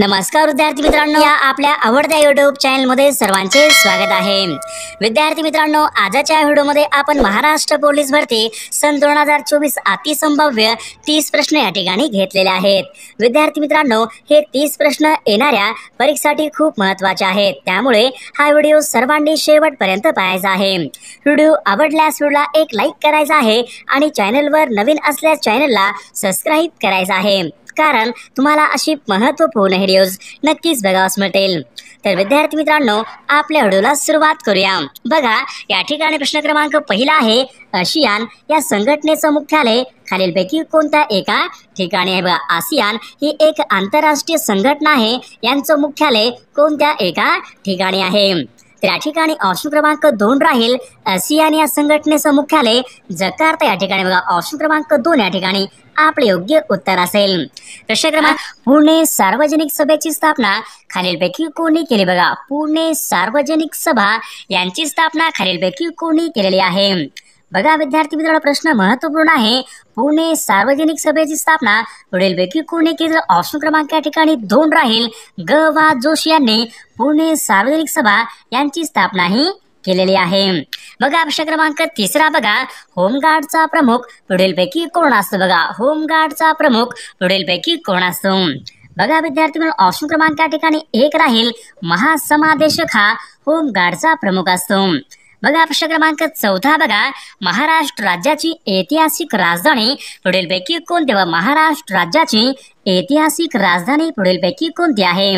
नमस्कार विद्यार्थी मित्रांनो, या आपल्या आवडत्या YouTube चॅनल मध्ये सर्वांचे स्वागत आहे। विद्यार्थी मित्रांनो, आजच्या व्हिडिओमध्ये आपण महाराष्ट्र पोलीस भरती सन 2024 अति संभाव्य 30 प्रश्न या ठिकाणी घेतलेले आहेत। विद्यार्थी मित्रांनो, हे 30 प्रश्न येणाऱ्या परीक्षेसाठी खूप महत्त्वाचे आहेत, त्यामुळे हा व्हिडिओ सर्वांनी शेवटपर्यंत पाहायचा आहे। व्हिडिओ आवडल्यास व्हिडिओला एक लाईक करायचा आहे आणि चॅनलवर नवीन असल्यास चॅनलला सबस्क्राइब करायचं आहे, कारण तुम्हाला अशी महत्त्वपूर्ण व्हिडिओज नक्कीच बघावयास मिळतील। तर विद्यार्थी मित्रांनो, आपल्या व्हिडिओला सुरुवात करूया। बघा, या ठिकाणी प्रश्न क्रमांक पहिला आहे, आसियान या संघटनेचं मुख्यालय खालीलपैकी कोणत्या एका ठिकाणी आहे? बघा, आसियान ही एक आंतरराष्ट्रीय संघटना आहे, यांचं मुख्यालय कोणत्या एका ठिकाणी आहे? तर या ठिकाणी ऑप्शन क्रमांक 2 राहील, आसियान या संघटनेचं मुख्यालय जकार्ता या ठिकाणी। बघा, ऑप्शन क्रमांक 2 या ठिकाणी आपले योग्य उत्तर असेल। प्रश्न क्रमांक, पुणे सार्वजनिक सभेची स्थापना खालीलपैकी कोणी केली? बघा, पुणे सार्वजनिक सभा यांची स्थापना खालीलपैकी कोणी केलेली आहे? बघा विद्यार्थी मित्रांनो, प्रश्न महत्त्वपूर्ण आहे। पुणे सार्वजनिक सभेची स्थापना पुढीलपैकी कोणी केली? ऑप्शन क्रमांक या ठिकाणी 2 राहील, ग.वा. जोशी यांनी पुणे सार्वजनिक सभा यांची स्थापना ही केलेली आहे। बघा प्रश्न क्रमांक 3 बघा, होमगार्डचा प्रमुख पुढीलपैकी कोण असतो? बघा, होमगार्डचा प्रमुख पुढीलपैकी कोण असतो? बघा विद्यार्थी मित्रांनो, ऑप्शन क्रमांक या ठिकाणी 1 राहील, महासमादेशक हा होमगार्डचा प्रमुख असतो। बघा प्रश्न क्रमांक 4 बघा, महाराष्ट्र राज्याची ऐतिहासिक राजधानी पुढीलपैकी कोणती? महाराष्ट्र राज्याची ऐतिहासिक राजधानी पुढीलपैकी कोणती आहे?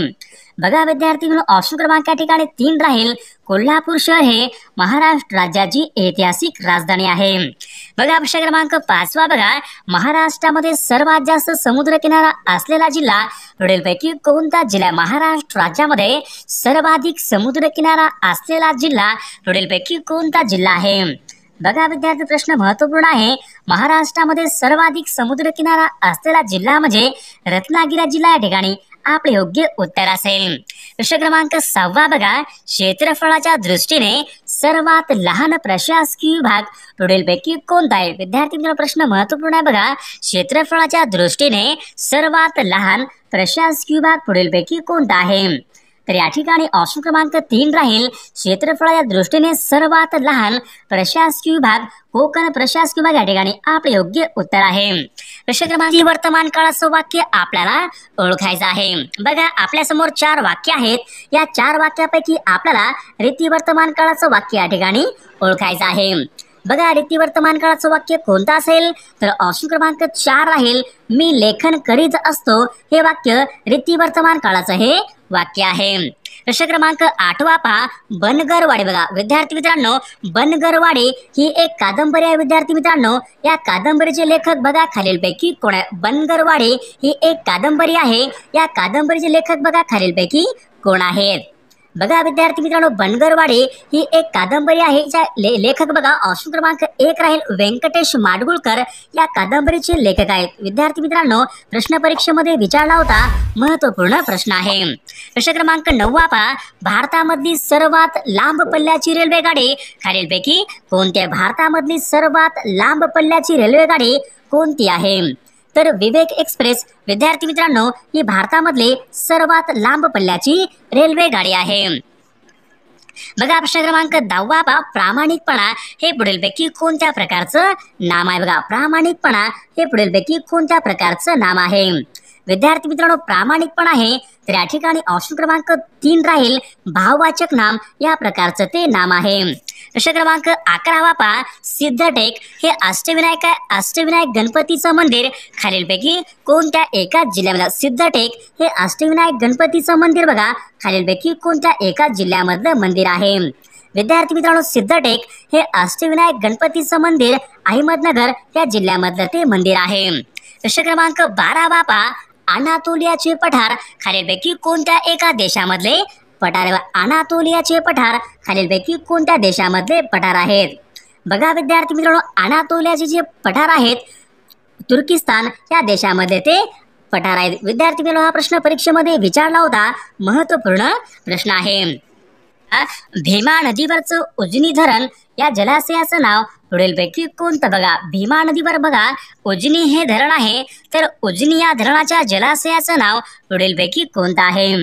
बघा विद्यार्थी मित्रांनो, ऑप्शन क्रमांक या ठिकाणी 3 राहील, कोल्हापूर शहर हे महाराष्ट्र राज्याची ऐतिहासिक राजधानी आहे। बघा प्रश्न क्रमांक 5 बघा, महाराष्ट्रामध्ये सर्वात जास्त समुद्रकिनारा असलेला जिल्हा पुढीलपैकी कोणता जिल्हा? महाराष्ट्र राज्यामध्ये सर्वाधिक समुद्रकिनारा असलेला जिल्हा पुढीलपैकी कोणता जिल्हा आहे? बघा विद्यार्थी, प्रश्न महत्त्वपूर्ण आहे। महाराष्ट्रामध्ये सर्वाधिक समुद्रकिनारा असलेला जिल्हा म्हणजे रत्नागिरी जिल्हा या ठिकाणी आपले योग्य उत्तर असेल। प्रश्न क्रमांक 6 बघा, क्षेत्रफळाच्या दृष्टीने सर्वात लहान प्रशासकीय विभाग पुढीलपैकी कोणता आहे? विद्यार्थी मित्रांनो, प्रश्न महत्त्वपूर्ण आहे। बघा, क्षेत्रफळाच्या दृष्टीने सर्वात लहान प्रशासकीय विभाग पुढीलपैकी कोणता आहे? तर या ठिकाणी ऑप्शन क्रमांक 3 राहील, क्षेत्रफळाच्या दृष्टीने सर्वात लहान प्रशासकीय विभाग कोकण प्रशासकीय विभाग या ठिकाणी आपले योग्य उत्तर आहे। प्रश्न क्रमांक, वर्तमान काळाचं वाक्य आपल्याला ओळखायचं आहे। बघा, आपल्या समोर 4 वाक्य आहेत, या 4 वाक्यापैकी आपल्याला रीती वर्तमान काळाचं वाक्य या ठिकाणी ओळखायचं आहे। बघा, रीती वर्तमान काळाचं वाक्य कोणतं असेल? तर ऑप्शन क्रमांक 4 राहील, मी लेखन करीत असतो, हे वाक्य रीती वर्तमान काळाचं हे वाक्य आहे। प्रश्न क्रमांक 8 पहा, बनगरवाडी। बघा विद्यार्थी मित्रांनो, बनगरवाडी ही एक कादंबरी आहे। विद्यार्थी मित्रांनो, या कादंबरीचे लेखक बघा खालीलपैकी कोण आहे? बनगरवाडी ही एक कादंबरी आहे, या कादंबरीचे लेखक बघा खालीलपैकी कोण आहेत? बघा विद्यार्थी मित्रांनो, बनगरवाडी ही एक कादंबरी आहे, लेखक बघा ऑप्शन क्रमांक 1 राहील, व्यंकटेश माडगुळकर या कादंबरीचे लेखक आहेत। विद्यार्थी मित्रांनो, प्रश्न परीक्षेमध्ये विचारला होता, महत्त्वपूर्ण प्रश्न आहे। प्रश्न क्रमांक 9 पहा, भारतामधली सर्वात लांब पल्ल्याची रेल्वेगाडी खालीलपैकी कोणती आहे? भारतामधली सर्वात लांब पल्ल्याची रेल्वेगाडी कोणती आहे? तर विवेक एक्सप्रेस विद्यार्थी मित्रांनो, ही भारतामधली सर्वात लांब पल्ल्याची रेल्वे गाडी आहे। बघा प्रश्न क्रमांक 10 पहा, प्रामाणिकपणा हे पुढीलपैकी कोणत्या प्रकारचं नाम आहे? बघा, प्रामाणिकपणा हे पुढीलपैकी कोणत्या प्रकारचं नाम आहे? विद्यार्थी मित्रांनो, प्रामाणिकपणा आहे, तर या ठिकाणी ऑप्शन क्रमांक 3 राहील, भाववाचक नाम या प्रकारचं ते नाम आहे। प्रश्न क्रमांक 11 पहा, सिद्धटेक हे अष्टविनायक गणपतीचं मंदिर खालीलपैकी कोणत्या एका जिल्ह्यामध्ये? सिद्धटेक हे अष्टविनायक गणपतीचं मंदिर बघा खालीलपैकी कोणत्या एका जिल्ह्यामधलं मंदिर आहे? विद्यार्थी मित्रांनो, सिद्धटेक हे अष्टविनायक गणपतीचं मंदिर अहमदनगर या जिल्ह्यामधलं ते मंदिर आहे। प्रश्न क्रमांक 12 पहा, अनातोलियाचे पठार खालीलपैकी कोणत्या एका देशामधले पठार? अनातोलियाचे पठार खालीलपैकी कोणत्या देशामधले पठार आहेत? बघा विद्यार्थी मित्रांनो, अनातोलियाचे जे पठार आहेत तुर्किस्तान या देशामध्ये ते पठार आहेत। विद्यार्थी मित्रांनो, हा प्रश्न परीक्षेमध्ये विचारला होता, महत्त्वपूर्ण प्रश्न आहे। भीमा नदीवरचं उजनी धरण या जलाशयाचं नाव पुढीलपैकी कोणतं? बघा भीमा नदीवर बघा उजनी हे धरण आहे, तर उजनी या धरणाच्या जलाशयाचं नाव पुढीलपैकी कोणतं आहे?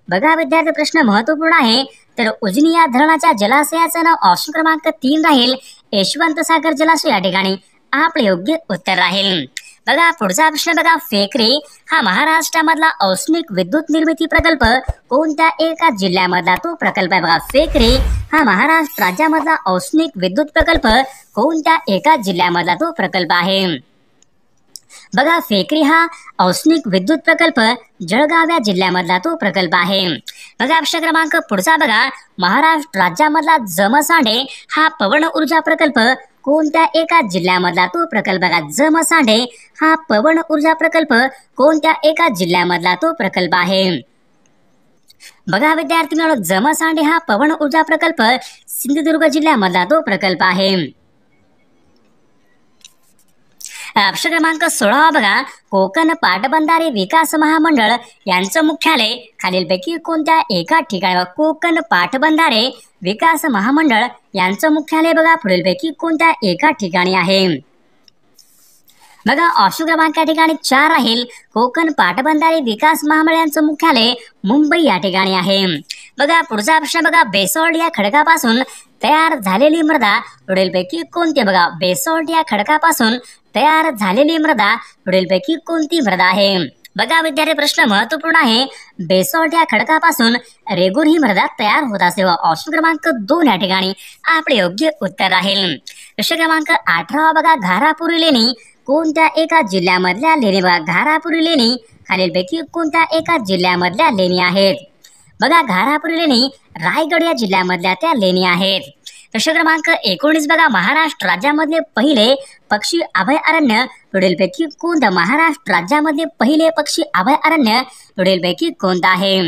बघा विद्यार्थी प्रश्न महत्वपूर्ण आहे. तर उजनी या धरणाच्या जलाशयाचं नाव ऑप्शन क्रमांक 3 राहील यशवंत सागर जलाशय या ठिकाणी आपले योग्य उत्तर राहील. बघा पुढचा प्रश्न बघा फेकरी हा महाराष्ट्रामधला औष्णिक विद्युत निर्मिती प्रकल्प कोणत्या एका जिल्ह्यामधला तो प्रकल्प आहे? बघा फेकरी हा महाराष्ट्र राज्यामधला औष्णिक विद्युत प्रकल्प कोणत्या एका जिल्ह्यामधला तो प्रकल्प आहे? बघा फेकरी हा औष्णिक विद्युत प्रकल्प जळगाव या जिल्ह्यामधला तो प्रकल्प आहे. बघा प्रश्न क्रमांक पुढचा बघा महाराष्ट्र राज्यामधला जमसांडे हा पवन ऊर्जा प्रकल्प कोणत्या एका जिल्ह्यामधला तो प्रकल्प? बघा जमसांडे हा पवन ऊर्जा प्रकल्प कोणत्या एका जिल्ह्यामधला तो प्रकल्प आहे? बघा विद्यार्थी मित्रांनो जमसांडे हा पवन ऊर्जा प्रकल्प सिंधुदुर्ग जिल्ह्यामधला तो प्रकल्प आहे. प्रश्न क्रमांक 16 बघा कोकण पाटबंधारे विकास महामंडळ यांचं मुख्यालय खालीलपैकी कोणत्या एका ठिकाणी? कोकण पाटबंधारे विकास महामंडळ यांचं मुख्यालय बघा पुढीलपैकी कोणत्या एका ठिकाणी आहे? बघा ऑप्शन क्रमांक या ठिकाणी 4 राहील कोकण पाटबंधारे विकास महामंडळ यांचं मुख्यालय मुंबई या ठिकाणी आहे. बघा पुढचा प्रश्न बघा बेसॉल्ट या खडकापासून तयार झालेली मृदा पुढीलपैकी कोणती? बघा बेसॉल्ट या खडकापासून तयार झालेली मृदा पुढीलपैकी कोणती मृदा आहे? बघा विद्यार्थी प्रश्न महत्वपूर्ण आहे. बेसॉल्ट या खडकापासून रेगूर ही मृदा तयार होत असते. ऑप्शन क्रमांक 2 या ठिकाणी आपले योग्य उत्तर राहील. प्रश्न क्रमांक 18 बघा घारापुरी लेणी कोणत्या एका जिल्ह्यामधल्या लेणी? बघा घारापुरी लेणी खालीलपैकी कोणत्या एका जिल्ह्यामधल्या लेणी आहेत? बघा घारापुरी लेणी रायगड या जिल्ह्यामधल्या त्या लेणी आहेत. प्रश्न क्रमांक 19 बघा महाराष्ट्र राज्यामधले पहिले पक्षी अभयारण्य पुढीलपैकी कोणतं? महाराष्ट्र राज्यामधले पहिले पक्षी अभयारण्य पुढीलपैकी कोणतं आहे?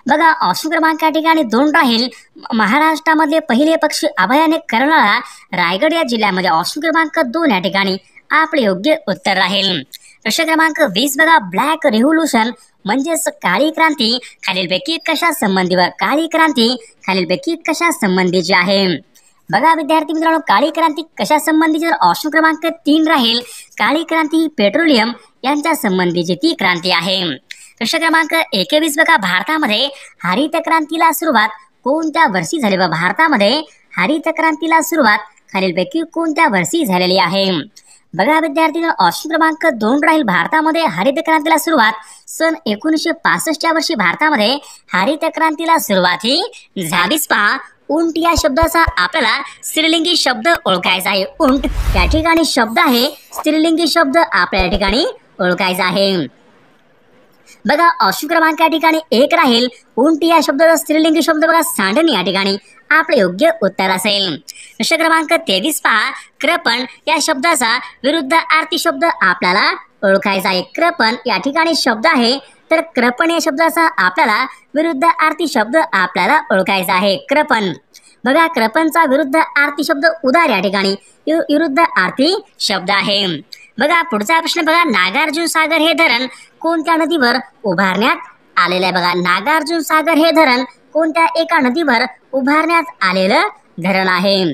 बघा ऑप्शन क्रमांक या ठिकाणी 2 राहील महाराष्ट्रामधले पहिले पक्षी अभयारण्य कर्नाळा रायगड या जिल्ह्यामध्ये. ऑप्शन क्रमांक 2 या ठिकाणी आपले योग्य उत्तर राहील. प्रश्न क्रमांक 20 बघा ब्लॅक रेव्होल्यूशन म्हणजेच काळी क्रांती खालीलपैकी कशा संबंधी? काळी क्रांती खालीलपैकी कशा संबंधीची आहे? बघा विद्यार्थी मित्रांनो काळी क्रांती कशा संबंधीची? ऑप्शन क्रमांक 3 राहील काळी क्रांती ही पेट्रोलियम यांच्या संबंधीची ती क्रांती आहे. प्रश्न क्रमांक 21 बघा भारतामध्ये हरित क्रांतीला सुरुवात कोणत्या वर्षी झाली? भारतामध्ये हरित क्रांतीला सुरुवात खालीलपैकी कोणत्या वर्षी झालेली आहे? बघा विद्यार्थी ऑप्शन क्रमांक 2 राहील भारतामध्ये हरित क्रांतीला सुरुवात सन 1965 या वर्षी भारतामध्ये हरित क्रांतीला सुरुवात ही झालीच. पहा उंट या शब्दाचा आपल्याला स्त्रीलिंगी शब्द ओळखायचा आहे. उंट या ठिकाणी शब्द आहे स्त्रीलिंगी शब्द आपल्या ठिकाणी ओळखायचा आहे. बघा ऑप्शन क्रमांक या ठिकाणी 1 राहील उंट या शब्दाचा स्त्रीलिंगी शब्द बघा सांडणी या ठिकाणी आपले योग्य उत्तर असेल. प्रश्न क्रमांक 23 पहा कृपण या शब्दाचा विरुद्ध अर्थी शब्द आपल्याला ओळखायचा आहे. कृपण या ठिकाणी शब्द आहे तर कृपण या शब्दाचा आपल्याला विरुद्ध अर्थी शब्द आपल्याला ओळखायचा आहे. कृपण बघा कृपणचा विरुद्ध अर्थी शब्द उदार या ठिकाणी विरुद्ध अर्थी शब्द आहे. बघा पुढचा प्रश्न बघा नागार्जुन सागर हे धरण कोणत्या नदीवर उभारण्यात आलेलं आहे? बघा नागार्जुन सागर हे धरण कोणत्या एका नदीवर उभारण्यात आलेलं धरण आहे?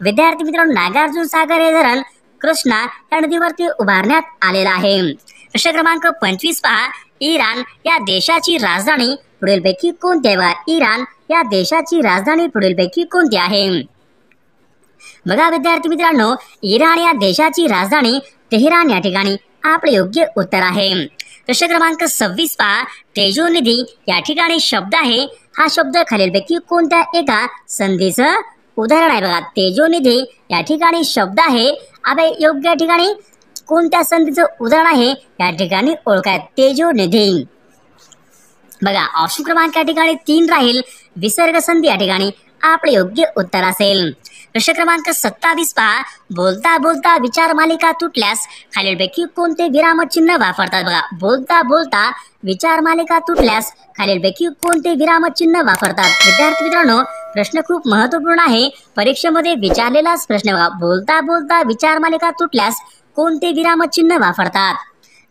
विद्यार्थी मित्रांनो नागार्जुन सागर हे धरण कृष्णा या नदीवरती उभारण्यात आलेलं आहे. प्रश्न क्रमांक 25 पहा इराण या देशाची राजधानी पुढीलपैकी कोणती आहे? इराण या देशाची राजधानी पुढीलपैकी कोणती आहे? बघा विद्यार्थी मित्रांनो इराण या देशाची राजधानी तेहरान या ठिकाणी आपले योग्य उत्तर आहे. प्रश्न क्रमांक 26 पहा तेजोनिधी या ठिकाणी शब्द आहे हा शब्द खालीलपैकी कोणत्या एका संधीचं उदाहरण आहे? बघा तेजोनिधी या ठिकाणी शब्द आहे अबे योग्य ठिकाणी कोणत्या संधीचं उदाहरण आहे या ठिकाणी ओळखाय तेजोनिधी. बघा ऑप्शन क्रमांक या ठिकाणी 3 राहील विसर्ग संधी या ठिकाणी आपले योग्य उत्तर असेल. प्रश्न क्रमांक 27 पहा बोलता बोलता विचार मालिका तुटल्यास खालीलपैकी कोणते विरामचिन्ह वापरतात? बघा बोलता बोलता विचार मालिका तुटल्यास खालीलपैकी कोणते विरामचिन्ह वापरतात? विद्यार्थी मित्रांनो प्रश्न खूप महत्वपूर्ण आहे परीक्षेमध्ये विचारलेलाच प्रश्न. बघा बोलता बोलता विचार मालिका तुटल्यास कोणते विरामचिन्ह वापरतात?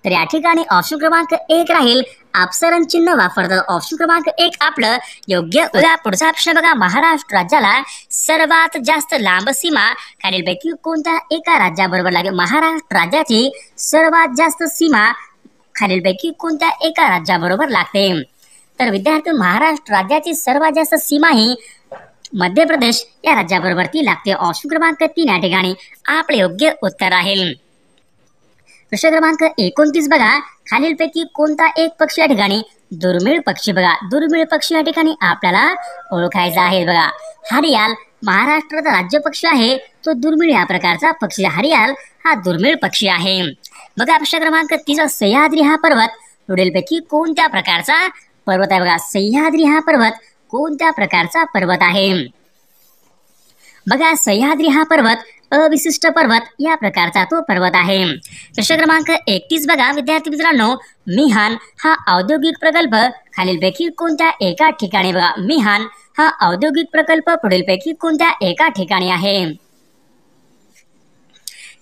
तर या ठिकाणी ऑप्शन क्रमांक 1 राहील अपसरण चिन्ह वापरतात. ऑप्शन क्रमांक 1 आपलं योग्य. बघा पुढचा प्रश्न बघा, महाराष्ट्र राज्याला सर्वात जास्त लांब सीमा खालीलपैकी कोणत्या एका राज्याबरोबर लागेल? महाराष्ट्र राज्याची सर्वात जास्त सीमा खालीलपैकी कोणत्या एका राज्याबरोबर लागते? तर विद्यार्थी, महाराष्ट्र राज्याची सर्वात जास्त सीमा ही मध्य प्रदेश या राज्याबरोबर ती लागते. ऑप्शन क्रमांक 3 या ठिकाणी आपले योग्य उत्तर राहील. प्रश्न क्रमांक 29 बघा, खालीलपैकी कोणता एक पक्षी या ठिकाणी दुर्मिळ पक्षी? बघा दुर्मिळ पक्षी या ठिकाणी आपल्याला ओळखायचा आहे. बघा हरियाल महाराष्ट्राचा राज्य पक्षी आहे, तो दुर्मिळ या प्रकारचा पक्षी. हरियाल हा दुर्मिळ पक्षी आहे. बघा प्रश्न क्रमांक 30, सह्याद्री हा पर्वत पुढीलपैकी कोणत्या प्रकारचा पर्वत आहे? बघा सह्याद्री हा पर्वत कोणत्या प्रकारचा पर्वत आहे? बघा सह्याद्री हा पर्वत अविशिष्ट पर्वत या प्रकारचा तो पर्वत आहे. प्रश्न क्रमांक 31 बघा विद्यार्थी मित्रांनो, मिहान हा औद्योगिक प्रकल्प खालीलपैकी कोणत्या एका ठिकाणी? बघा मिहान हा औद्योगिक प्रकल्प पुढीलपैकी कोणत्या एका ठिकाणी आहे?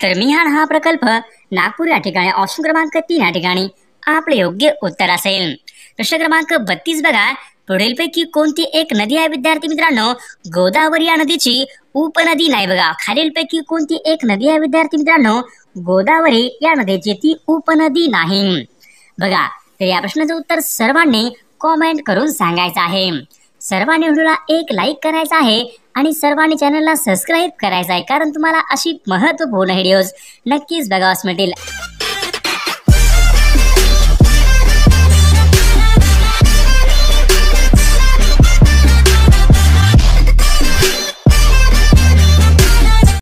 तर मिहान हा प्रकल्प नागपूर या ठिकाणी. ऑप्शन क्रमांक 3 या ठिकाणी आपले योग्य उत्तर असेल. प्रश्न क्रमांक 32 बघा, पुढीलपैकी कोणती एक नदी आहे विद्यार्थी मित्रांनो गोदावरी या नदीची उपनदी नाही? बघा खालीलपैकी कोणती एक नदी आहे विद्यार्थी मित्रांनो गोदावरी या नदीची ती उपनदी नाही? बघा तर या प्रश्नाचं उत्तर सर्वांनी कॉमेंट करून सांगायचं आहे. सर्वांनी व्हिडिओला एक लाईक करायचा आहे आणि सर्वांनी चॅनलला सबस्क्राईब करायचं आहे, कारण तुम्हाला अशी महत्त्वपूर्ण व्हिडिओज नक्कीच बघावयास मिळतील.